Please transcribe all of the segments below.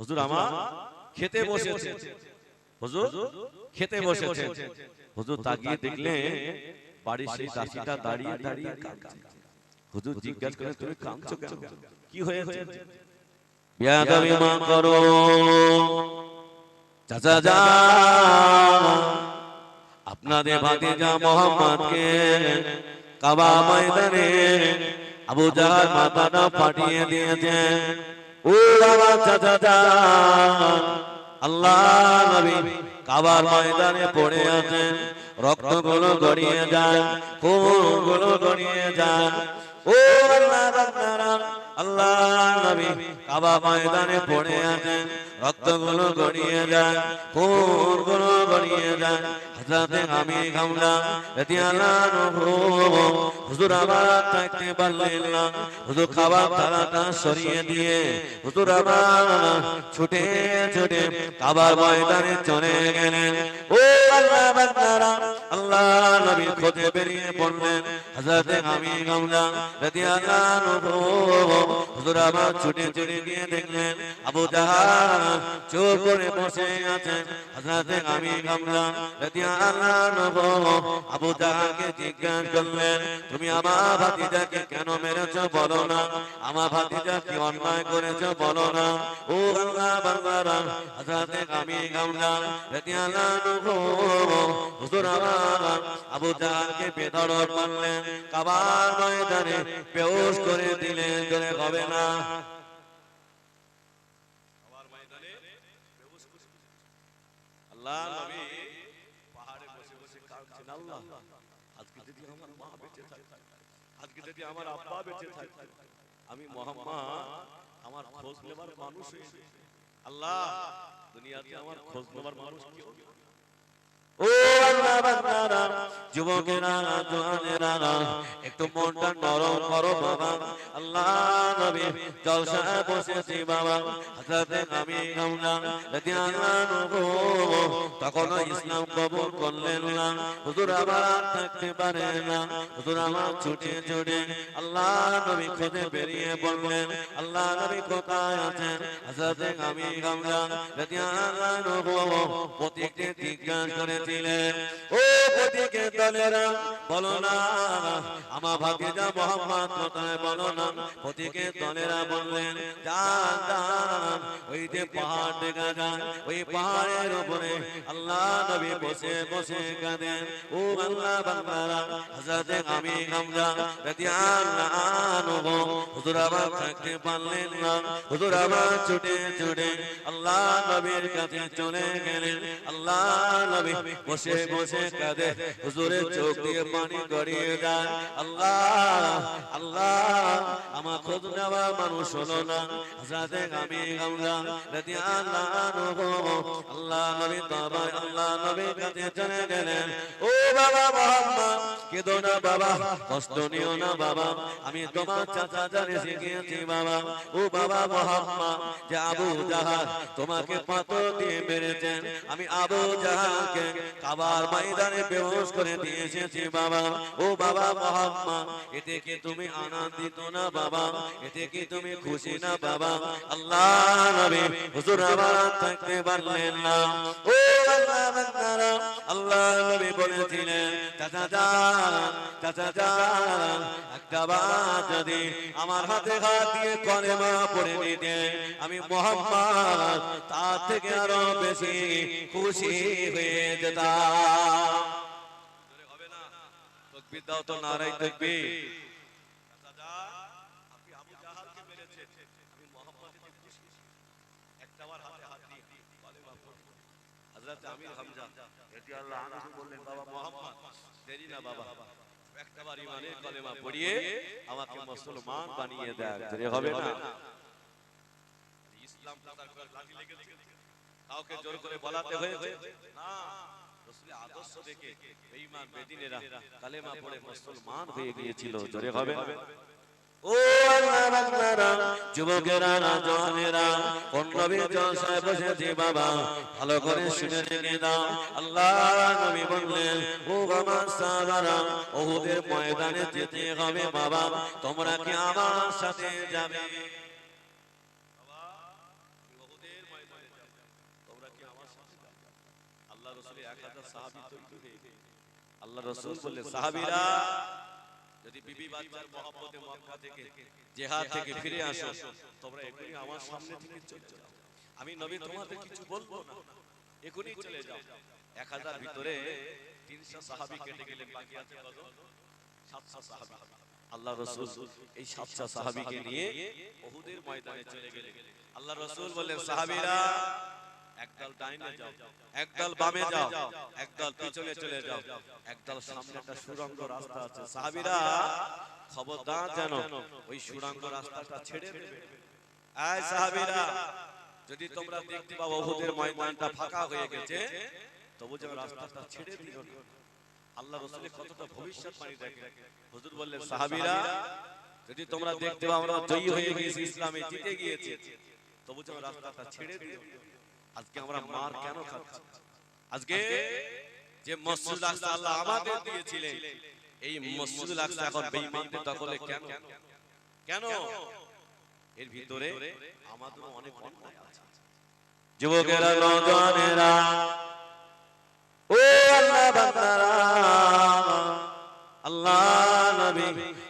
হুজুর আমার খেতে বসেছে, হুজুর খেতে বসেছে। হুজুর তাকিয়ে দেখলে বাড়ির সেই দাসীটা দাঁড়িয়ে দাঁড়িয়ে কাঁদছে। হুজুর জিজ্ঞাসা করে তুমি কাঁদছো কেন, কি হয়েছে? বেয়াদবি মা করো চাচা যান, আপনাদের ভাতিজা মোহাম্মদকে কাবা ময়দানে আবু জাহল মাথাটা ফাটিয়ে দিয়েছেন। ও বাবা চাচা যান, আল্লাহ নবী কাবার ময়দানে পড়ে আছেন, রক্তগুলো গড়িয়ে যায়, খুনগুলো গড়িয়ে যায়। ও আল্লাহ বান্দারা, আল্লাহ নবী কাবা ময়দানে পড়ে আছেন, রক্তগুলো গড়িয়ে যায়, খুনগুলো গড়িয়ে যায়। হযরতে আমির হামজা রাদিয়াল্লাহু আনহু হুজুর আবার থাকতে পারলেন না। হুজুর খাবার থালাটা সরিয়ে দিয়ে হুজুর আবার ছুটে ছুটে কাবার ময়দানে চলে গেলেন। ও আল্লাহ বান্দারা, আল্লাহ নবীর খোঁজে বেরিয়ে পড়লেন। হযরতে আমির হামজা রাদিয়াল্লাহু আনহু হুজুর আবার ছুটে ছুটে গিয়ে দেখলেন আবু জাহল চুপ করে বসে আছেন। হযরতে আমির হামজা রাদিয়াল্লাহু আনহু আবু জাহলকে জিজ্ঞাসা করলেন, তুমি আমার ভাতিজাকে কেন মেরেছো বলো না, আমার ভাতিজা কি অন্যায় করেছো বলো না। ও আল্লাহ বান্দারা, হযরতে আমির হামজা রাদিয়াল্লাহু আনহু হুজুর আবার আবু জাহলকে বেধড়ক মারলেন, কাবার ময়দানে বেহুশ করে দিলেন। জোরে হবে না? কাবার ময়দানে বেহুশ করে আল্লাহ নবী পাহাড়ে বসে বসে কাঁদছেন, আল্লাহ আজকে যদি আমার মা বেঁচে থাকে, আজকে যদি আমার আব্বা বেঁচে থাকে, আমি মুহাম্মদ আমার খোঁজ নেবার মানুষ হয়েছে। আল্লাহ দুনিয়াতে আমার খোঁজ নেবার মানুষ কি হবে? ও আল্লাহ বান্দারা, যুবকেরা, জওয়ানেরা, একটু মনটা নরম করো বাবা। আল্লাহ নবী জলসায় বসেছি বাবা। হযরতে আমির হামজা রাদিয়াল্লাহু আনহু তখনও ইসলাম কবুল করলেন না। হুজুর আবার থাকতে পারেন না। হুজুর আমার ছুটে ছুটে আল্লাহ নবী খোঁজে বেরিয়ে পড়লেন। আল্লাহ নবী কোথায় আছেন? হযরতে আমির হামজা রাদিয়াল্লাহু আনহু প্রতিকে জিজ্ঞাসা করেছিলেন, ও প্রতিকে দলেরা বলো না আমার ভাতিজা মুহাম্মদ কোথায়, বলো না। প্রতিকে দলেরা বললেন, যান যান, ওই যে পাহাড় দেখা যায়, ওই পাহাড়ের উপরে আল্লাহ নবী বসে বসে কাঁদেন। ও আল্লাহ বান্দারা, হযরতে আমির হামজা রাদিয়াল্লাহু আনহু হুজুর আবার থাকতে পারলেন না। হুজুর আবার ছুটে ছুটে আল্লাহ নবীর কাছে চলে গেলেন। আল্লাহ নবী বসে বসে কাঁদে, হুজুরের চোখ দিয়ে পানি গড়িয়ে যায়। আল্লাহ আল্লাহ, আমার খোঁজ নেওয়া মানুষ হলো না। হযরতে আমির হামজা রাদিয়াল্লাহু আনহু আল্লাহ নবী তওবা আল্লাহ নবীর কাছে চলে গেলেন। ও বাবা মুহাম্মদ, কেঁদো না বাবা, কষ্ট নিও না বাবা, আমি তোমার চাচা জানে শিখিয়েছি বাবা। ও বাবা মুহাম্মদ, যে আবু জাহল তোমাকে পাথর দিয়ে মেরেছেন, আমি আবু জাহলকে কাবার ময়দানে বেহুশ করে দিয়ে এসেছি বাবা। ও বাবা মুহাম্মদ, এতে কি তুমি আনন্দিত না বাবা, এতে কি তুমি খুশি না বাবা? আল্লাহ নবী হুজুর আবার থাকতে পারলেন না। ও আল্লাহ বান্দারা, আল্লাহ নবী বলেছিলেন, চাচা যান চাচা যান, একটা বার যদি আমার হাতে হাত দিয়ে কলেমা পড়ে নিতে, আমি মুহাম্মদ তার থেকে আরো বেশি খুশি হয়ে যেতাম। হবে না? তাকবীর দাও তো, নারায়ে তাকবীর। চাচা আপনি আবু জাহলকে মেরেছেন, আমি মুহাম্মদকে খুশি। একটা বার হাতে হাত দিয়ে কলেমা পড়ে। হযরত আমির হামজা রাদিয়াল্লাহু আনহু বললেন, বাবা মুহাম্মদ দেরি না বাবা, একটাবার ঈমানের কলেমা পড়িয়ে আমাকে মুসলমান বানিয়ে দেন। জোরে হবে না? ইসলাম প্রচার করে লাঠি লেগেছে, কাউকে জোর করে বলাতে হয়েছে না, রাসূলের আদর্শ দেখে বেঈমান বেদিনেরা কালেমা পড়ে মুসলমান হয়ে গিয়েছিল। জোরে হবে না? ও আল্লাহ বান্দারা, যুবকেরা, জওয়ানেরা, কোন নবীর জলসায় বসেছি বাবা, ভালো করে শুনে রেখে দাও। আল্লাহ নবী বললেন, ও আমার সাহাবারা, উহুদের ময়দানে যেতে হবে বাবা, তোমরা কি আমার সাথে যাবে? বাবা উহুদের কি আমার সাথে যাবে? আল্লাহ রাসূল 1000 সাহাবী তৈরি হয়ে গেল। আল্লাহ রাসূল বললেন সাহাবীরা যদি বিবি বাচ্চার মহব্বতে মক্কা থেকে জিহাদ থেকে ফিরে আসো তোমরা এখনই আমার সামনে থেকে চলে যাও, আমি নবী তোমাদের কিছু বলবো না, এখনই চলে যাও। 1000 ভিতরে 300 সাহাবী কেটে গেলেন, বাকি আছে কত? 700 সাহাবী। আল্লাহ রাসূল এই 700 সাহাবীকে নিয়ে উহুদের ময়দানে চলে গেলেন। আল্লাহ রাসূল বললেন সাহাবীরা একদল ডাইনে যাও, একদল বামে যাও, একদল পিছনে চলে যাও, একদল সামনে একটা সুড়ঙ্গ রাস্তা আছে, সাহাবীরা খবরদার যেন ওই সুড়ঙ্গ রাস্তাটা ছেড়ে দেবে। এই সাহাবীরা যদি তোমরা দেখতে পাও উহুদের ময়দানটা ফাঁকা হয়ে গেছে তবু যেন রাস্তাটা ছেড়ে দিও না। আল্লাহ রাসূলের কতটা ভবিষ্যৎবাণী দেখেন। হুজুর বললেন সাহাবীরা যদি তোমরা দেখতে পাও আমরা জয়ী হয়ে গেছি, ইসলামে জিতে গিয়েছি, তবু যেন রাস্তাটা ছেড়ে দিও। আজকে আমরা মার কেন খাচ্ছি? আজকে যে মসজিদুল আকসা আল্লাহ আমাদের দিয়েছিলেন এই মসজিদুল আকসা এখন বেঈমানদের দখলে কেন? কেন? এর ভিতরে আমাদের অনেক অন্যায় আছে। যুবকেরা, নওজওয়ানেরা, ও আল্লাহ বান্দারা, আল্লাহ নবী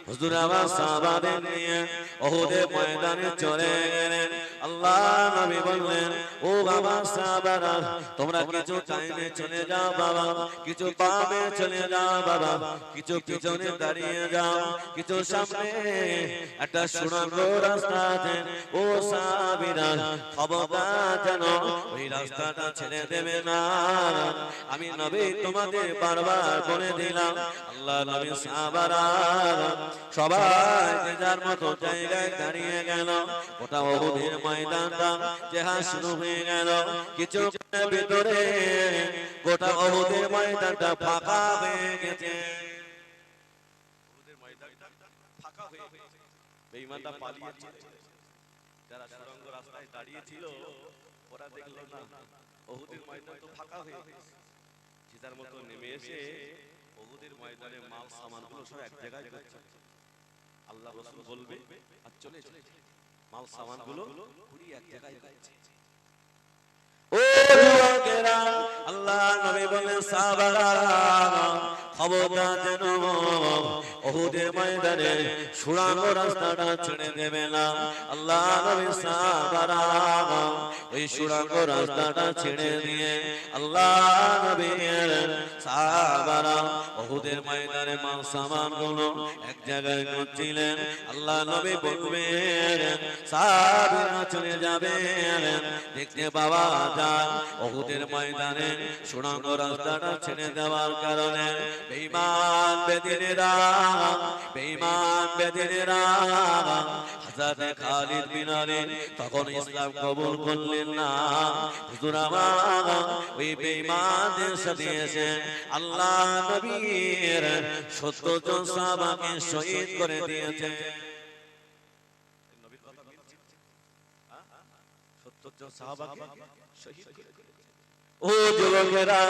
হুজুর আমার সাহাবাদের নিয়ে উহুদের ময়দানে চলে গেলেন। আল্লাহ নবী বললেন ও বাবা সাহাবারা তোমরা কিছু ডাইনে চলে যাও বাবা, কিছু বামে চলে যাও বাবা, কিছু পিছনে দাঁড়িয়ে যাও, কিছু সামনে একটা সুড়ঙ্গ রাস্তা আছে, ও সাহাবীরা খবরদার যেন ওই রাস্তাটা ছেড়ে দেবে না, আমি নবী তোমাদের বারবার বলে দিলাম। আল্লাহ নবী সাহাবারা সবাই যে যার মতো জায়গায় দাঁড়িয়ে গেল। ওটা উহুদের ময়দানটা জিহাদ শুরু হয়ে গেল। কিছুক্ষণের ভিতরে গোটা উহুদের ময়দানটা ফাঁকা হয়ে গেছে। উহুদের ময়দানটা ফাঁকা হয়ে গেছে, বেঈমানরা পালিয়ে চলে গেছে। যারা সুড়ঙ্গ রাস্তায় দাঁড়িয়ে ছিল ওরা দেখলো না উহুদের ময়দান তো ফাঁকা হয়ে গেছে, জিদার মতো নেমে এসে উহুদের ময়দানে মাল সামানগুলো সব এক জায়গায় করছে। আল্লাহ রাসূল বলবে আর চলে চলে মাল সামানগুলো পুরি এক জায়গায় করছে। ও যুবকেরা, আল্লাহ নবী বলেন সাহাবারা খবরদার যেন উহুদের ময়দানে সুড়ঙ্গ রাস্তাটা ছেড়ে দেবে না। আল্লাহ নবী সাহাবারা ওই সুড়ঙ্গ রাস্তাটা ছেড়ে দিয়ে আল্লাহ নবীর সাহাবারা উহুদের ময়দানে মাল সামানগুলো এক জায়গায় করছিলেন। আল্লাহ নবী বলবেন সাহাবীরা চলে যাবেন, দেখতে পাওয়া যায় উহুদের ময়দানে সুড়ঙ্গ রাস্তাটা ছেড়ে দেওয়ার কারণে বেঈমান বেদিনেরা, বেঈমান বেদিনেরা হযরত খালিদ বিন ওলীদ তখন ইসলাম কবুল করলেন না। হুজুর আমার ওই বেঈমানদের সাথে এসে আল্লাহ নবীর 70 জন সাহাবাকে শহীদ করে দিয়েছেন। নবীর কথা মিলছে? 70 জন সাহাবাকে শহীদ করে দিয়েছেন। ও যুবকেরা,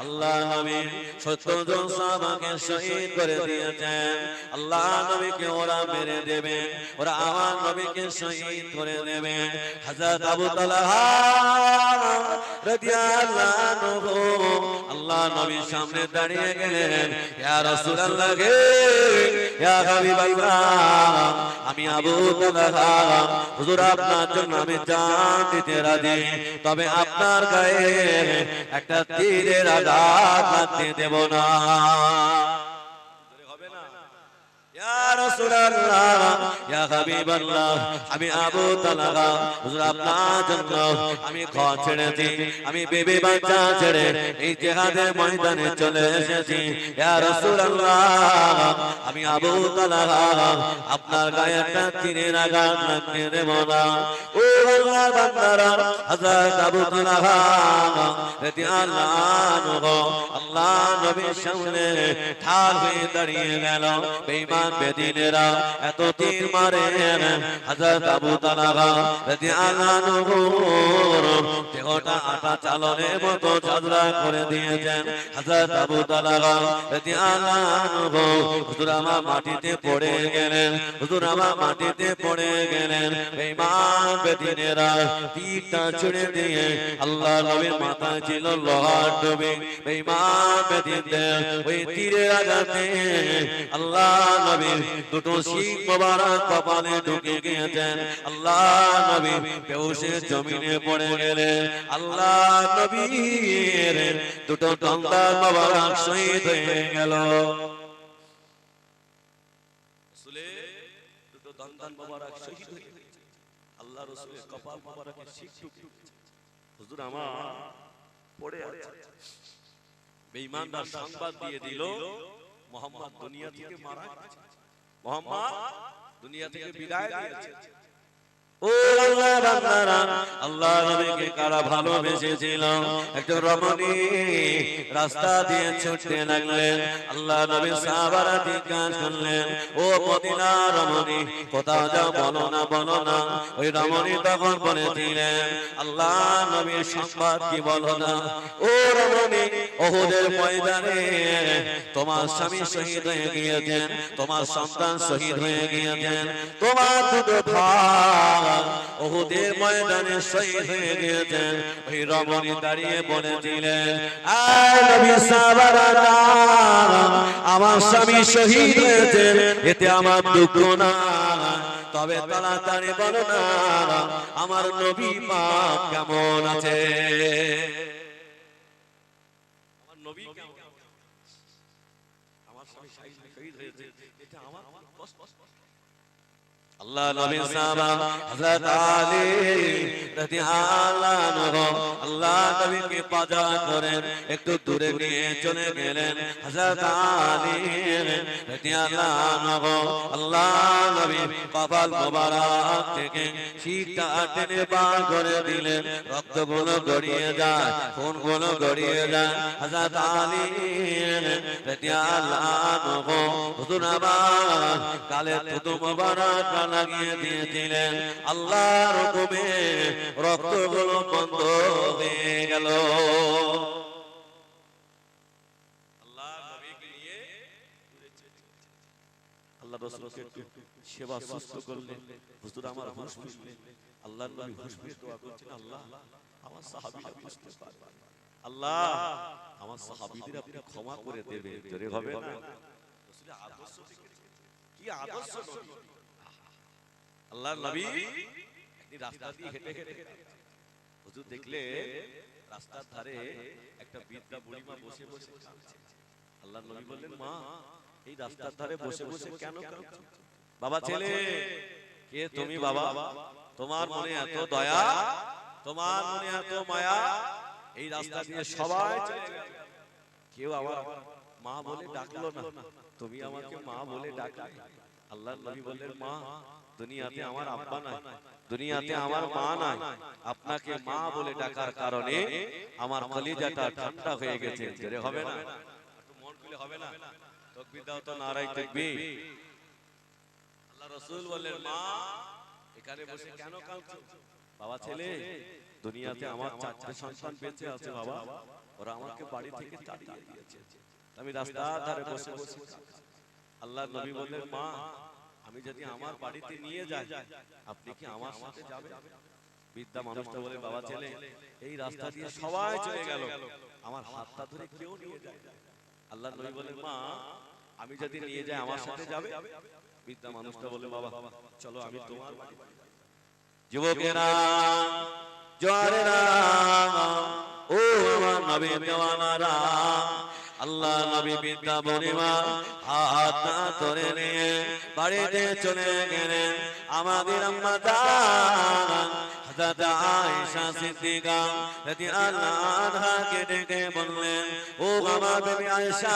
আল্লাহ নবী 70 জন সাহাবাকে শহীদ করে দিয়েছেন। আল্লাহ নবীকে ওরা মেরে দেবে, ওরা আমার নবীকে শহীদ করে দেবে। হযরত আবু তালহা রাদিয়াল্লাহু আনহু আল্লাহ নবীর সামনে দাঁড়িয়ে গেলেন, ইয়া রাসূলুল্লাহ গে, ইয়া হাবিবাল্লাহ, আমি আবু তালহা হুজুর আপনার জন্য আমি জান দিতে রাজি, তবে আপনার গায়ে একটা তীরের আঘাত লাগতে দেব না। হবে না? ইয়া রাসূলুল্লাহ, ইয়া হাবিবাল্লাহ, আমি আবু তালহা হুজুর আপনার জন্য আমি ঘর ছেড়েছি, আমি বিবি বাচ্চা ছেড়ে এই জিহাদের ময়দানে চলে এসেছি। ইয়া রাসূলুল্লাহ, আমি আবু তালহা আপনার গায়ে একটা তীরের আঘাত লাগতে দেব না। ও আল্লাহর বান্দারা, হযরত আবু তালহা রাদিয়াল্লাহু আনহু আল্লাহ নবীর সামনে ঢাল হয়ে দাঁড়িয়ে গেল। বেঈমান বেদিন বেদিনেরা এত তীর মারেন হযরত আবু তালহা রাদিয়াল্লাহু দেহটা আটা চালনের মতো ঝাঁঝরা করে দিয়েছেন হযরত আবু তালহা রাদিয়াল্লাহু হুজুর আমার মাটিতে পড়ে গেলেন হুজুর আমার মাটিতে পড়ে গেলেন বেঈমান বেদিনেরা তীরটা ছুড়ে দিয়ে আল্লাহ নবীর মাথায় ছিল লোহার ডুবি বেঈমান বেদিনদের ওই তীরের আঘাতে আল্লাহ নবীর দুটো শিং মোবারক কপালে ঢুকে গিয়েছেন আল্লাহ নবী বেহুশে জমিনে পড়ে গেলেন আল্লাহ নবীর দুটো দন্দার মোবারক শহীদ হয়ে গেল দুটো দন্দার মোবারক শহীদ হয়ে গেছে আল্লাহ রাসূলের কপাল মোবারকে শিং ঢুকে হুজুর আমার পড়ে আছে বেঈমানরা সংবাদ দিয়ে দিল মুহাম্মদ দুনিয়া থেকে মারা গেছে মুহাম্মদ দুনিয়া থেকে বিদায় নিয়েছে ও আল্লাহ বান্দারা আল্লাহ নবীকে কারা ভালোবেসেছিল একটা রমণী রাস্তা দিয়ে ছুটতে লাগলেন আল্লাহ নবী সাহাবারা জিজ্ঞাসা করলেন ও মদিনার রমণী কোথাও যাও বলো না ওই রমণী তখন বলেছিলেন আল্লাহ নবীর সংবাদ কি বলো না ও রমণী উহুদের ময়দানে তোমার স্বামী শহীদ হয়ে গিয়েছেন তোমার সন্তান শহীদ হয়ে গিয়েছেন তোমার দুটো ভাই উহুদের ময়দানে শহীদ হয়ে গিয়েছেন ওই রমণী দাঁড়িয়ে বলেছিলেন আয় নবী সাহাবারা আমার স্বামী শহীদ হয়েছেন এতে আমার দুঃখ না তবে তাড়াতাড়ি বলো না আমার নবী পাক কেমন আছে আমার নবী কেমন আমার স্বামী শহীদ হয়েছে এটা আমার কষ্ট আল্লাহ নবী সাহাবা হযরত আলী রাদিয়াল্লাহু আনহু আল্লাহ নবীকে পাজা করেন একটু দূরে নিয়ে চলে গেলেন হযরত আলী রাদিয়াল্লাহু আনহু আল্লাহ নবী কপাল মোবারক থেকে শিরটা টেনে বার করে দিলেন রক্তগুলো গড়িয়ে যায় খুনগুলো গড়িয়ে যায় হযরত আলী রাদিয়াল্লাহু আনহু হুজুর আমার কালে থুতু মোবারক লাগিয়ে দিয়েছিলেন আল্লাহর হুকুমে রক্তগুলো বন্ধ হয়ে গেল আল্লাহ নবীকে নিয়ে আল্লাহ রাসূলকে সেবা সুস্থ করলেন হুজুর আমার হুঁশ ফিরলেন আল্লাহর নবী হুঁশ ফিরে দোয়া করছেন আল্লাহ আমার সাহাবীরা বুঝতে পারবে আল্লাহ আমার সাহাবীদের আপনি ক্ষমা করে দেবেন জোরে হবে না রাসূলের আদর্শ কি আদর্শ নবী আল্লাহর নবী একটি রাস্তা দিয়ে হেঁটে হেঁটে হুজুর দেখলে রাস্তার ধারে একটা বৃদ্ধা বুড়িমা বসে বসে কাঁদছে আল্লাহর নবী বললেন মা এই রাস্তার ধারে বসে বসে কেন কাঁদছো বাবা ছেলে কে তুমি বাবা তোমার মনে এত দয়া তোমার মনে এত মায়া এই রাস্তা দিয়ে সবাই চলে গেল কেউ আমার মা বলে ডাকলো না তুমি আমাকে মা বলে ডাকলে আল্লাহর নবী বললেন মা দুনিয়াতে আমার আব্বা নাই দুনিয়াতে আমার মা নাই আপনাকে মা বলে ডাকার কারণে আমার কলিজাটা ঠান্ডা হয়ে গেছে জোরে হবে না একটু মন খুলে হবে না তাকবীর দাও তো নারায়ে তাকবীর আল্লাহ রাসূল বললেন মা এখানে বসে কেন কাঁদছো বাবা ছেলে দুনিয়াতে আমার চারটি সন্তান বেঁচে আছে বাবা ওরা আমাকে বাড়ি থেকে তাড়িয়ে দিয়েছে আমি রাস্তার ধারে বসে বসে আল্লাহর নবী বললেন মা আমি যদি আমার বাড়িতে নিয়ে যাই আপনি কি আমার সাথে যাবেন বৃদ্ধা মানুষটা বলে বাবা ছেলে এই রাস্তা দিয়ে সবাই চলে গেল আমার হাতটা ধরে কেউ নিয়ে যায় আল্লাহর নবী বলেন মা আমি যদি নিয়ে যাই আমার সাথে যাবে বৃদ্ধা মানুষটা বলে বাবা চলো আমি তোমার বাড়ি যুবকেরা জোয়ারেরা ও আমার নবী দেওয়ানারা আল্লাহ নবী বিদ্যা বুড়িমা হাত ধরে নিয়ে বাড়িতে চলে গেলেন আমাদের আম্মা জান হযরত আয়েশা সিদ্দিকা রাদিয়াল্লাহু আনহাকে ডেকে বললেন, ও আমার বিবি আয়েশা,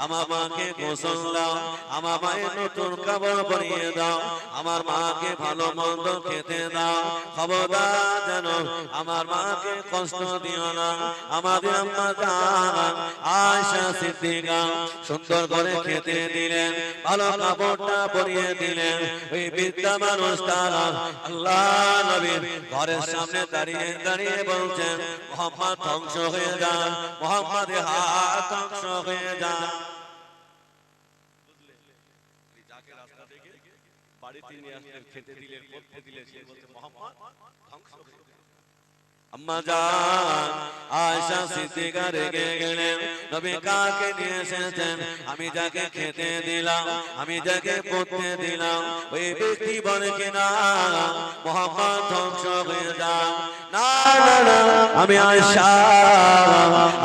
আমার মাকে গোসল দাও, আমার মায়ের নতুন কাপড় পরিয়ে দাও, আমার মাকে ভালো মন্দ খেতে দাও, খবরদার যেন আমার মাকে কষ্ট দিও না। আমাদের আম্মা জান আয়েশা সিদ্দিকা সুন্দর করে খেতে দিলেন, ভালো কাপড়টা পরিয়ে দিলেন। ওই বৃদ্ধা মানুষটা আল্লাহ নবীর ঘরের সামনে দাঁড়িয়ে দাঁড়িয়ে বলছেন, মুহাম্মদ ধ্বংস হয়ে যান, মুহাম্মাদের হাত ধ্বংস হয়ে যান। যাকে রাস্তা থেকে বাড়িতে নিয়ে আসলেন, খেতে দিলেন, পড়তে দিলেন, সে বলছে মুহাম্মদ ধ্বংস হয়ে যান। আম্মা জান আয়েশা সিদ্দিকা রেগে গেলেন, নবী কাকে নিয়ে এসেছেন? আমি যাকে খেতে দিলাম, আমি যাকে পড়তে দিলাম, ওই ব্যক্তি বলে কিনা মুহাম্মদ ধ্বংস হয়ে যান। না না না, আমি আয়েশা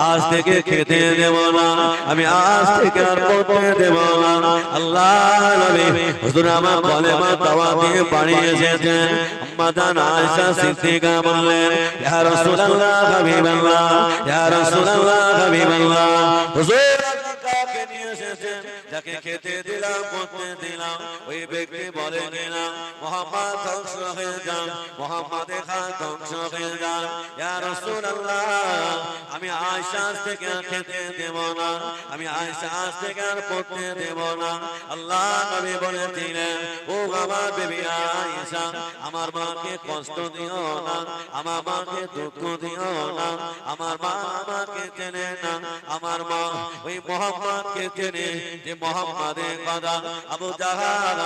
আজ থেকে খেতে দেব না, আমি আজ থেকে আর পড়তে দেব না। আল্লাহ নবী হুজুর আমার কলেমা দাওয়াত দিয়ে বাড়ি এসেছেন। আম্মা জান আয়েশা সিদ্দিকা বললেন, ইয়া রাসূলুল্লাহ হাবিবাল্লাহ, ইয়া রাসূলুল্লাহ হাবিবাল্লাহ, হুজুর আপনি কাকে নিয়ে এসেছেন? যাকে খেতে দিলাম, পড়তে দিলাম, ওই ব্যক্তি বলে কিনা মুহাম্মদ ধ্বংস হয়ে যান, মুহাম্মাদের হাত ধ্বংস হয়ে যান। ইয়া রাসূলুল্লাহ, আমি আয়েশা আজ থেকে খেতে দেব না, আমি আয়েশা আজ থেকে আর পড়তে দেব না। আল্লাহ নবী বলেছিলেন, ও আমার বিবি আয়েশা, আমার মাকে কষ্ট দিও না, আমার মাকে দুঃখ দিও না, আমার মা আমাকে চেনে না, আমার মা ওই মুহাম্মদকে চেনে, যে মুহাম্মাদের কথা আবু জাহাল,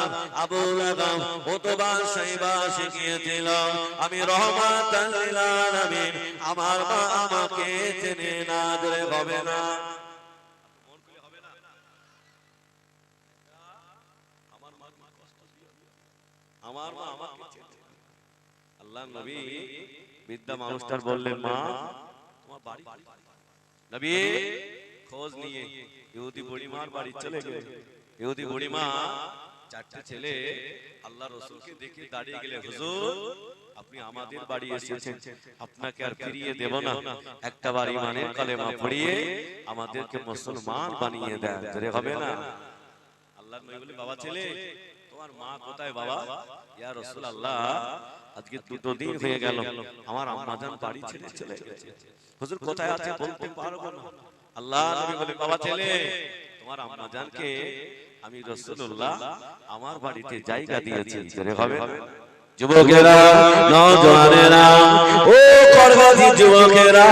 আবু লাহাব, উতবা, শাইবা শিখিয়েছিল। আমি রহমাতাল লিল আলামিন, আমার মা আমাকে চেনে না, জোরে হবে না, মন খুলে হবে না। আমার মা কষ্ট দিও, আমার মা আমাকে চেনে। আল্লাহ নবী বিদ্যা মানুষটার বললেন, মা তোমার বাড়ি? নবী খোঁজ নিয়ে ইহুদি বুড়িমার বাড়ি চলে গেলেন। ইহুদি বুড়িমা চারটে ছেলে আল্লাহ রাসূলকে দেখে দাঁড়িয়ে গেলে, হুজুর আপনি আমাদের বাড়ি এসেছেন, আপনাকে আর ফিরিয়ে দেব না, একটা বার ঈমানের কালেমা পড়িয়ে আমাদেরকে মুসলমান বানিয়ে দেন, জোরে হবে না। আল্লাহর নবী বলে, বাবা ছেলে তোমার মা কোথায় বাবা? ইয়া রাসূলুল্লাহ আজকে 2 দিন হয়ে গেল আমার আম্মা জান বাড়ি ছেড়ে চলে গেছে, হুজুর কোথায় আছে বলতে পারবো না। আল্লাহ নবী বলে, বাবা ছেলে তোমার আম্মা জানকে আমি রাসূলুল্লাহ আমার বাড়িতে জায়গা দিয়েছি, জোরে হবে। যুবকেরা, নওজওয়ানেরা, ও করবাজি যুবকেরা,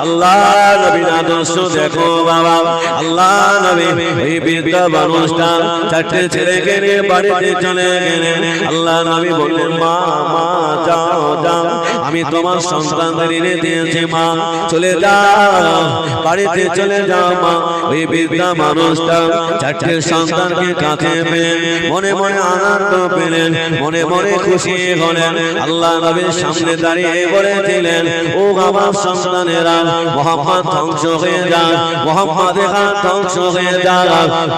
আল্লাহ নবীর আদর্শ দেখো বাবা। আল্লাহ নবী এই বৃদ্ধা মানুষটা চারটে ছেলেকে নিয়ে বাড়িতে চলে গেলেন। আল্লাহ নবী বললেন, মা মা যাও যাও, আমি তোমার সন্তানদের এনে দিয়েছি, মা চলে যাও, বাড়িতে চলে যাও মা। ওই বৃদ্ধা মানুষটা চারটে সন্তানকে কাছে পেলেন, মনে মনে আনন্দ পেলেন, মনে মনে খুশি হলেন। আল্লাহ নবীর সামনে দাঁড়িয়ে বলেছিলেন, ও আমার সন্তানেরা, মুহাম্মদ ধ্বংস হয়ে যান, মুহাম্মাদের হাত ধ্বংস হয়ে যান,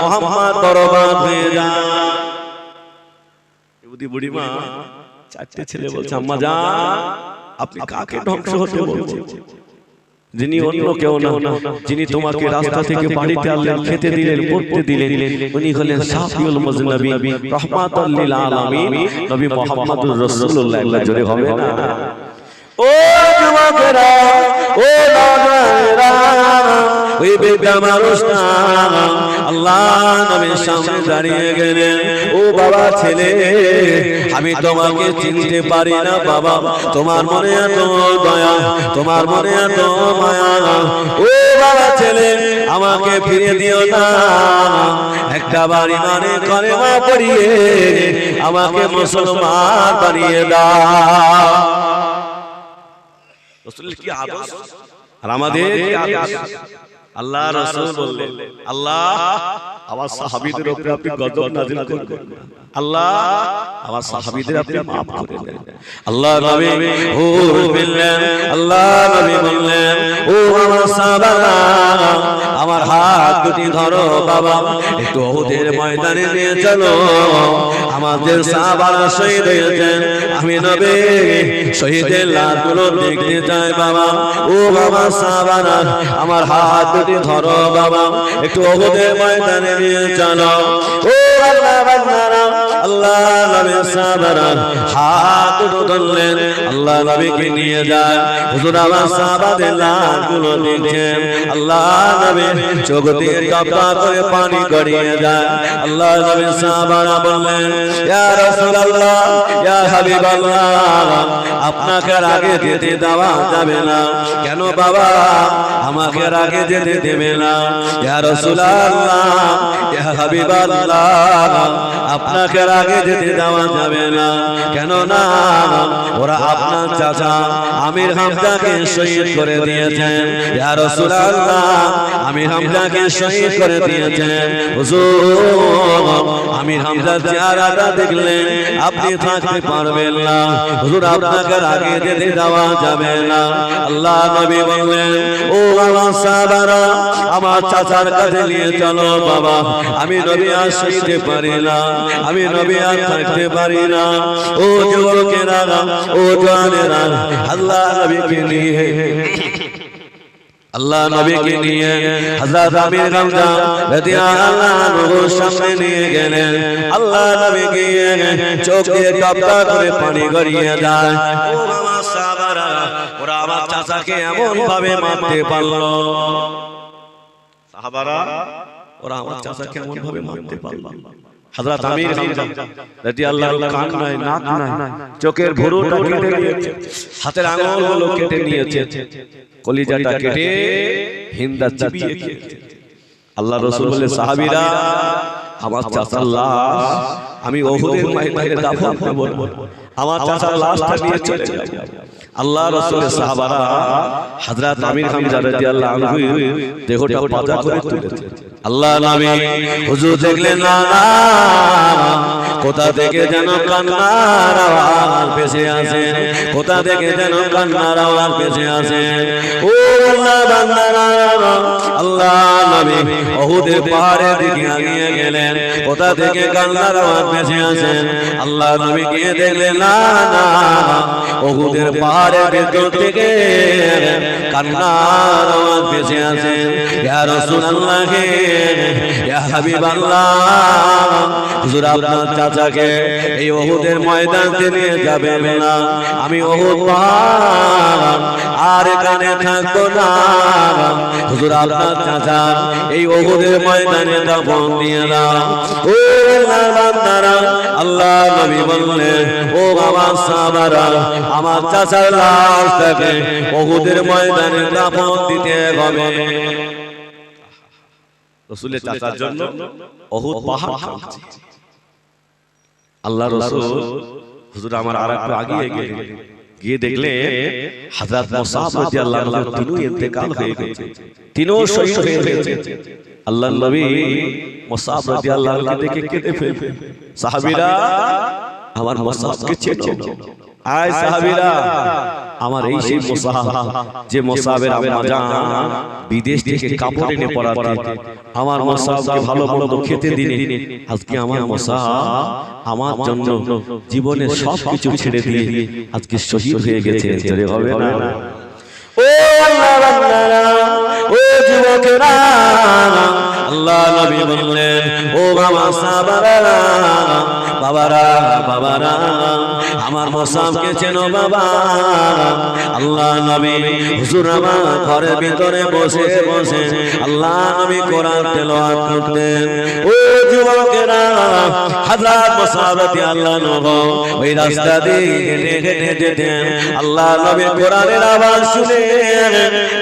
মুহাম্মদ বরবাদ হয়ে যান। ইহুদি বুড়িমা চারটে ছেলে বলছে, আম্মা জান আপনি কাকে ধ্বংস হতে বলছেন? যিনি অন্য কেউ না, যিনি তোমাকে রাস্তা থেকে বাড়িতে আনলেন, খেতে দিলেন, পড়তে দিলেন, উনি হলেন শাফিউল মুজনবী, রাহমাতুল লিল আলামিন, নবী মুহাম্মদুর রাসূলুল্লাহ। জোরে হবে না। ও যুবকেরা, ও নওজওয়ানেরা, ওই বৃদ্ধা মানুষটা আল্লাহ নবীর সামনে দাঁড়িয়ে গেলেন, ও বাবা ছেলে আমি তোমাকে চিনতে পারি না বাবা, তোমার মনে এত দয়া, তোমার মনে এত মায়া, ও বাবা ছেলে আমাকে ফিরে দিও না, একটা বার ঈমানের কালেমা পড়িয়ে আমাকে মুসলমান বানিয়ে দাও। রাসূলের কি আদর্শ আর আমাদের কি আদর্শ। আল্লাহ রাসূল বললেন, আল্লাহ আমার সাহাবীদের উপরে আপনি গজব নাযিল করবেন, আল্লাহ আমার সাহাবীদের আপনি maaf করে দেন। আল্লাহ নবী বললেন, আল্লাহ নবী বললেন, ও আমার সাহাবারা আমার হাত দুটি ধরো বাবা, একটু উহুদের ময়দানে নিয়ে চলো, আমাদের সাহাবারা শহীদ হয়েছেন, আমি নবী শহীদের লাশগুলো দেখতে চাই বাবা। ও বাবা সাহাবারা, আমার হাত দুটি ধরো বাবা, একটু উহুদের ময়দানে নিয়ে চলো। ও আল্লাহ বান্দারা, আল্লাহ নবীর সাহাবারা হাত ধরলেন, আল্লাহ নবীকে নিয়ে যায়। হুজুর আমার সাহাবাদের লাশগুলো দেখছেন, আল্লাহ নবী চোখ দিয়ে টপা করে পানি গড়িয়ে যায়। আল্লাহ নবীর সাহাবারা বললেন, ইয়া রাসূলুল্লাহ, ইয়া হাবিবাল্লাহ, আপনাকে আগে যেতে দেওয়া যাবে না কেন বাবা? আমাকে আগে যেতে দেবে না? ইয়া রাসূলুল্লাহ, ইয়া হাবিবাল্লাহ, আপনাকে আগে যেতে দেওয়া যাবে না কেন? না, ওরা আপনার চাচা আমির হামজাকে শহীদ করে দিয়েছেন। ইয়া রাসূলুল্লাহ, আমির হামজাকে শহীদ করে দিয়েছেন। হুজুর, আমির হামজার চেহারাটা দেখলে আপনি থাকতে পারবেন না। হুজুর, আপনাকে আগে যেতে দেওয়া যাবে না। আল্লাহ নবী বললেন, ও আমার সাহাবারা, আমার চাচার কাছে নিয়ে চলো বাবা, আমি নবী আর সইতে পারি না, আমি নবী আর থাকতে পারি না। ও যুবকেরা, ও জওয়ানেরা, আল্লাহ নবীকে নিয়ে হযরত আমির হামজা রাদিয়াল্লাহু আনহু সামনে নিয়ে গেলেন। আল্লাহ নবী গিয়ে চোখ দিয়ে টপকা করে পানি গড়িয়ে যায়। ও বাবা সাহাবারা, ওরা আমার চাচাকে এমন ভাবে মারতে পারলো, সাহাবারা ওরা আমার চাচাকে এমন ভাবে মারতে পারলো। হযরত আমির হামজা রাদিয়াল্লাহু কান নাই, নাক নাই, চোখের ভুরুটা কেটে নিয়েছে, হাতের আঙ্গুলগুলো কেটে নিয়েছে, কলিজাটা কেটে হিন্দা চিবিয়ে খেয়েছে। আল্লাহ রাসূল বলে, সাহাবীরা, আমার চাচার লাশ আমি উহুদের ময়দানে দাফন করব, আমার চাচার লাশটা নিয়ে চলে যাব। আল্লাহ রাসূলের সাহাবারা হযরত আমির হামজা রাদিয়াল্লাহু আনহু দেহটা পাজা করে তুলেছে। আল্লাহ নবী হুজুর দেখলেন, না না, কোথা থেকে যেন কান্নার আওয়াজ ভেসে আসে, কোথা থেকে যেন কান্নার আওয়াজ ভেসে আসে। ও আল্লাহ বান্দারা, আল্লাহ নবী উহুদের পাহাড়ের দিকে এগিয়ে গেলেন, কোথা থেকে কান্নার আওয়াজ ভেসে আসে। আল্লাহ নবী গিয়ে দেখলেন, না না, উহুদের পাহাড়ের ভেতর থেকে কান্নার আওয়াজ ভেসে আসে। ইয়া রাসূলুল্লাহ, ইয়া হাবিবাল্লাহ, হুজুর আপনার চাচাকে এই উহুদের ময়দানে নিয়ে যাবেন না, আমি উহুদ পাহাড় আর এখানে থাকবো না। হুজুর আপনার চাচা এই উহুদের ময়দানে দাফন দিয়ে দাও। ও আল্লাহর বান্দারা, আল্লাহ নবী বললেন, ও আমার সাহাবারা, আমার চাচার লাশটাকে উহুদের ময়দানে দাফন দিতে হবে। রাসূলের চাচার জন্য উহুদ পাহাড় কাঁপছে। আল্লাহ রাসূল হুজুর আমার আরেকটু আগিয়ে গেলেন, গিয়ে দেখলে হযরত মুসাব রাদিয়াল্লাহু আনহু তিনিও ইন্তেকাল হয়ে গেছে, তিনিও শহীদ হয়ে গেছে। আল্লাহর নবী মুসাব রাদিয়াল্লাহু আনহু দেখে কেঁদে ফেললেন। সাহাবীরা, আমার মুসাবকে চেনো? আয় সাহাবীরা, আমার এই সেই মুসাব, যে মুসাবের আম্মা জান বিদেশ থেকে কাপড় এনে পরাতে, আমার মুসাবকে ভালো মন্দ খেতে দিনে, আজকে আমার মুসাব আমার জন্য জীবনের সবকিছু ছেড়ে দিয়ে আজকে শহীদ হয়ে গেছে। জোরে হবে না? ও আল্লাহ বান্দারা, ও যুবকেরা, আল্লাহ নবী বললেন, ও বাবা সাহাবারা, বাবারা বাবারা, আমার মুসাবকে চেনো বাবা? আল্লাহ নবী হুজুর আমার ঘরের ভিতরে বসে বসে আল্লাহ নবী কোরআন তেলাওয়াত করতেন। ও যুবকেরা, হযরত মুসাব রাদিয়াল্লাহু আনহু ওই রাস্তা দিয়ে হেঁটে হেঁটে যেতেন। আল্লাহ নবী কোরআনের আওয়াজ শুনে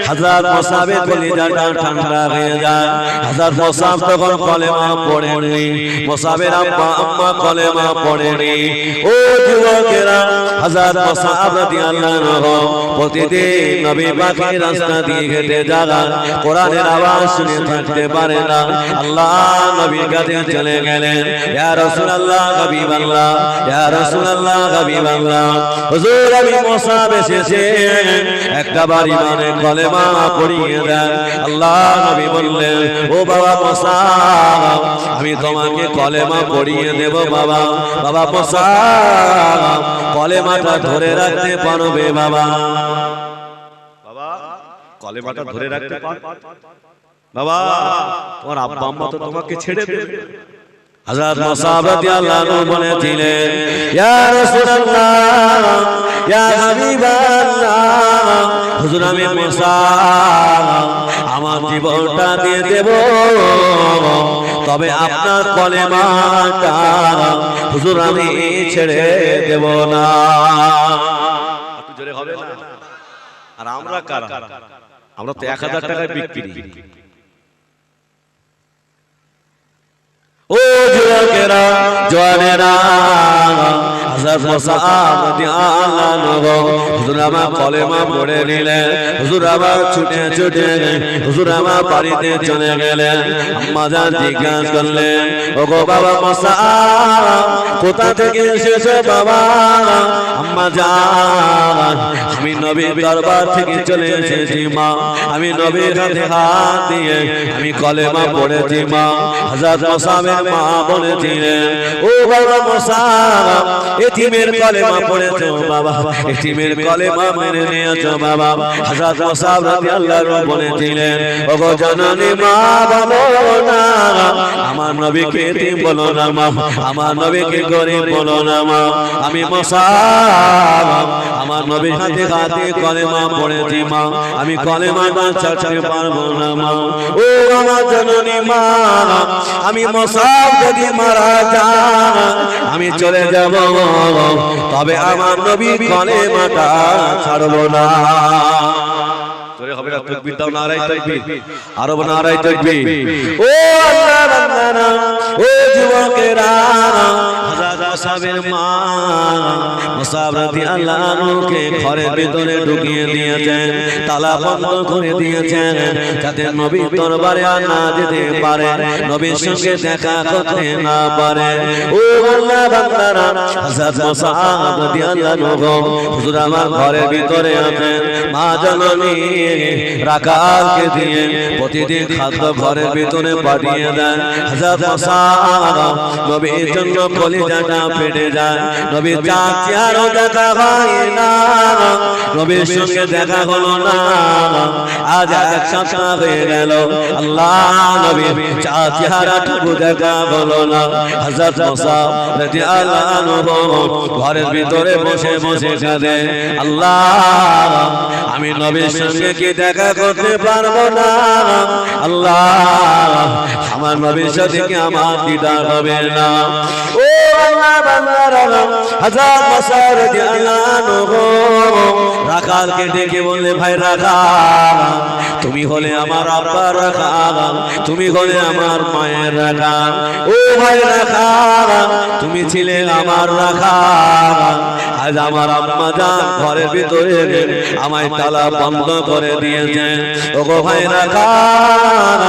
হযরত মুসাবের কলিজাটা ঠান্ডা হয়ে যায়। হযরত মুসাব তখন কলেমা পড়েনি, মুসাবের আম্মা কলেমা পড়েনি। ও যুবক যুবকেরা হযরত মুসাব রাদিয়াল্লাহু আনহু প্রতিদিন নবী পাকের রাস্তা দিয়ে হেঁটে যান কোরআনের আওয়াজ শুনে থাকতে পারে না আল্লাহ নবীর কাছে চলে গেলেন ইয়া রাসূলুল্লাহ হাবিবাল্লাহ ইয়া রাসূলুল্লাহ হাবিবাল্লাহ হুজুর আমি মুসাব এসেছে একটা বার ইমানে কলেমা পড়িয়ে দেন আল্লাহ নবী বললেন ও বাবা মুসাব আমি তোমাকে কলেমা পড়িয়ে দেব বাবা বাবা মুসাব কলেমাটা ধরে রাখতে পারবে বাবা বাবা কলেমাটা ধরে রাখতে পারবে বাবা তোমার আব্বা আম্মা তো তোমাকে ছেড়ে দেবে হযরত মুসাব রাদিয়াল্লাহু আনহু বলেছিলেন ইয়া রাসূলুল্লাহ ইয়া হাবিবাল্লাহ হুজুর আমি মুসাব আমার জীবনটা দিয়ে দেব তবে আপনার কলেমাটা হুজুর আমি ছেড়ে দেব না একটু জোরে হবে না আর আমরা কারা আমরা তো 1000 টাকায় বিক্রি ও যুবকেরা জওয়ানেরা হযরত মুসাব রাদিয়াল্লাহু আনহু হুজুর আমার কলেমা পড়ে নিলেন হুজুর আবার ছুটে ছুটে হুজুর আমার বাড়িতে চলে গেলেন আম্মা জান জিজ্ঞাসা করলেন ওগো বাবা মুসাব কোথা থেকে এসেছো বাবা আম্মা জান আমি নবীর দরবার থেকে চলে এসেছি মা আমি নবীর হাতে হাত দিয়ে আমি কলেমা পড়েছি মা হযরত মুসাবের মা বলেছিলেন ও বাবা মুসাব এতিমের কলেমা পড়েছো বাবা এতিমের কলেমা মেনে নিয়েছো বাবা হযরত মুসাব রাদিয়াল্লাহু আনহু বলেছিলেন ওগো জননী মা বলো না আমার নবীকে এতিম বলো না মা আমার নবীকে গরিব বলো না মা আমি মুসাব আমার নবীর হাতে হাতে কলেমা পড়েছি মা আমি কলেমাটা ছাড়তে পারবো না মা ও আমার জননী মা আমি মুসাব যদি মারা যায় আমি চলে যাব তবে আমার নবীর কলেমাটা ছাড়বো না জোরে হবে না তাকবীর দাও নারায়ে তাকবীর আরো নারায়ে তাকবীর ও আল্লাহ বান্দারা ও যুবকেরা হযরত মুসাবের মা মুসাব রাদিয়াল্লাহু আনহুকে ঘরের ভিতরে ঢুকিয়ে দিয়েছেন তালা বন্ধ করে দিয়েছেন যাতে নবীর দরবারে আর না যেতে পারে নবীর সঙ্গে দেখা করতে না পারে ও আল্লাহ বান্দারা হযরত মুসাব রাদিয়াল্লাহু আনহু হুজুর আমার ঘরের ভিতরে আছেন মা জননী রাকালকে দিয়ে প্রতিদিন খাদ্য ঘরের ভিতরে পাঠিয়ে দেন হযরত মুসাব নবীর জন্য কলিজাটা ফেটে যায় নবীর চেহারা দেখা হয় না নবীর সঙ্গে দেখা হলো না আজ এক সপ্তাহ হয়ে গেল আল্লাহ নবীর চেহারাটুকু দেখা হলো না হযরত মুসাব রাদিয়াল্লাহু আনহু ঘরের ভিতরে বসে বসে কাঁদে আল্লাহ আমি নবীর সঙ্গে কি দেখা করতে পারবো না আল্লাহ আমার নবীর সাথে কি আমার দিদার হবে না ও আল্লাহ বান্দারা হযরত মুসাব রাদিয়াল্লাহু আনহু রাখালকে ডেকে বললে ভাই রাখাল তুমি হলে আমার আব্বার রাখাল তুমি হলে আমার মায়ের রাখাল ও ভাই রাখাল তুমি ছিলে আমার রাখাল আজ আমার আম্মা জান ঘরের ভিতরে আমায় তালা বন্ধ করে দিয়েছেন ওগো ভাই রাখাল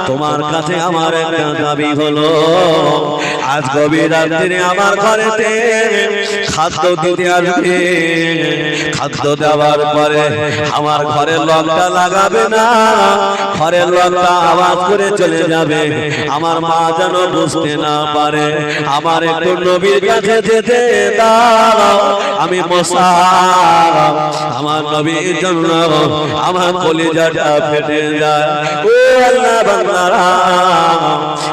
তোমার কাছে আমার একটা দাবি হলো আজ গভীর রাত্রিরে আমার ঘরেতে খাদ্য দিতে আসবে খাদ্য দেওয়ার পরে আমার ঘরের লকটা লাগাবে না ঘরের লকটা আওয়াজ করে চলে যাবে আমার মা যেন বুঝতে না পারে আমার একটু নবীর কাছে যেতে দাও আমি মুসাব আমার নবীর জন্য আমার কলিজাটা ফেটে যায় ও আল্লাহ বান্দারা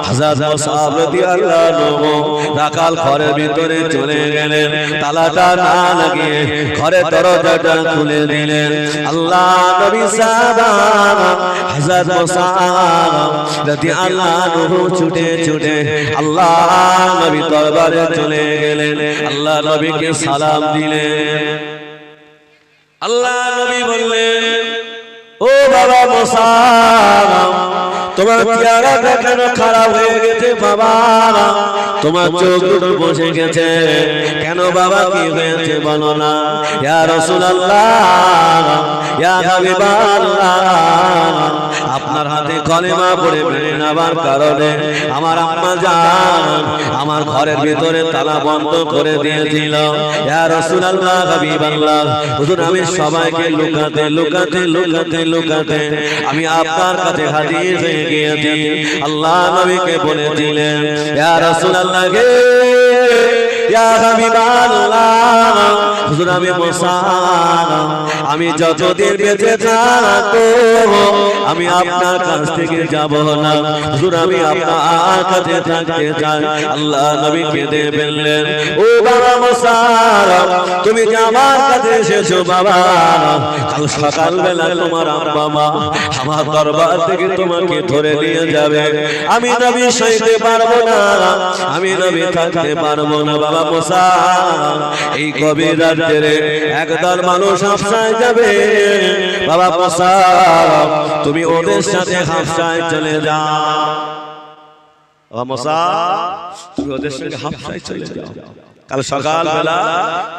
হযরত মুসাব রাদিয়াল্লাহু আনহু রাখাল ঘরের ভিতরে চলে গেলেন তালাটা না লাগিয়ে ঘরের দরজাটা খুলে দিলেন আল্লাহ নবী সাহাবা হযরত মুসাব রাদিয়াল্লাহু আনহু ছুটে ছুটে আল্লাহ নবী দরবারে চলে গেলেন আল্লাহ নবীকে সালাম দিলেন আল্লাহ নবী বললেন ও বাবা মুসাব তোমার চেহারাটা কেন খারাপ হয়ে গেছে বাবা? তোমার চোখ দুটো বসে গেছে কেন বাবা? কি হয়েছে বলো না। ইয়া রাসূলুল্লাহ, ইয়া হাবিবাল্লাহ, আপনার হাতে কলেমা পড়ে মেনে নেবার কারণে আমার আম্মা জান আমার ঘরের ভিতরে তালা বন্ধ করে দিয়েছিল। ইয়া রাসূলুল্লাহ, হাবিবাল্লাহ, হুজুর আমি সবাইকে লুকাতে লুকাতে লুকাতে লুকাতে আমি আপনার কাছে হাজির হয়ে গিয়েছি। আল্লাহ নবীকে বলেছিলেন, ইয়া রাসূলুল্লাহ গে, ইয়া হাবিবাল্লাহ, হুজুর আমি মুসা, আমি যতদিন বেঁচে থাকবো আমি আপনার কাছ থেকে যাব না। হুজুর আমি আপনার কাছে থাকতে চাই। আল্লাহ নবী কেঁদে ফেললেন, ও বাবা মুসা, তুমি যে আমার কাছে এসেছো বাবা, কাল সকালবেলা তোমার আব্বা মা আমার দরবার থেকে তোমাকে ধরে নিয়ে যাবে। আমি নবী সইতে পারবো না, আমি নবী থাকতে পারবো না। বাবা মুসা, এই গভীর রাত্রে একদল মানুষ হাফসায় যাবে। বাবা মুসা, তুমি ওদের সাথে হাফসায় চলে যাও। বাবা মুসা, তুমি ওদের সঙ্গে হাফসায় চলে যাও। কাল সকালবেলা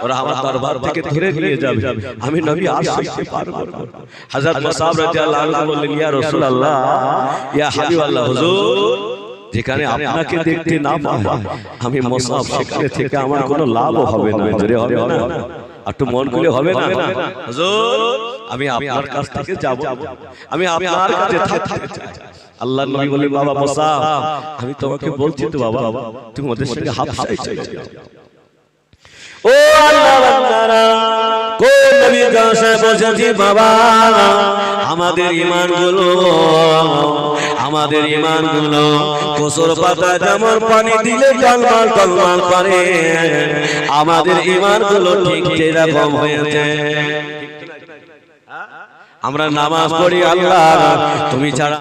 ওরা আমার দরবার থেকে ধরে নিয়ে যাবে, আমি নবী আর সইতে পারবো না। হযরত মুসাব রাদিয়াল্লাহু আনহু বললেন, ইয়া রাসূলুল্লাহ, ইয়া হাবিবাল্লাহ, হুজুর যেখানে আপনাকে দেখতে না পাবো আমি মুসাব, সেখানে থেকে আমার কোনো লাভ হবে না। জোরে হবে না? একটু মন খুলে হবে না? হুজুর আমি আপনার কাছ থেকে যাব, আমি আপনার কাছে থাকতে চাই। আল্লাহর নবী বলে, বাবা মুসা, আমি তোমাকে বলছি তো বাবা, তুমি ওদের সঙ্গে হাফসায় চলে যাও। ও আল্লাহ বান্দারা, কোন নবীর কাছে বসেছি বাবা, আমাদের ঈমানগুলো কসুর পাতা যেমন পানি দিলে টলমল টলমল করে, আমাদের ঈমানগুলো ঠিক যেরকম হয়েছে। আমরা নামাজ পড়ি আল্লাহ তুমি ছাড়া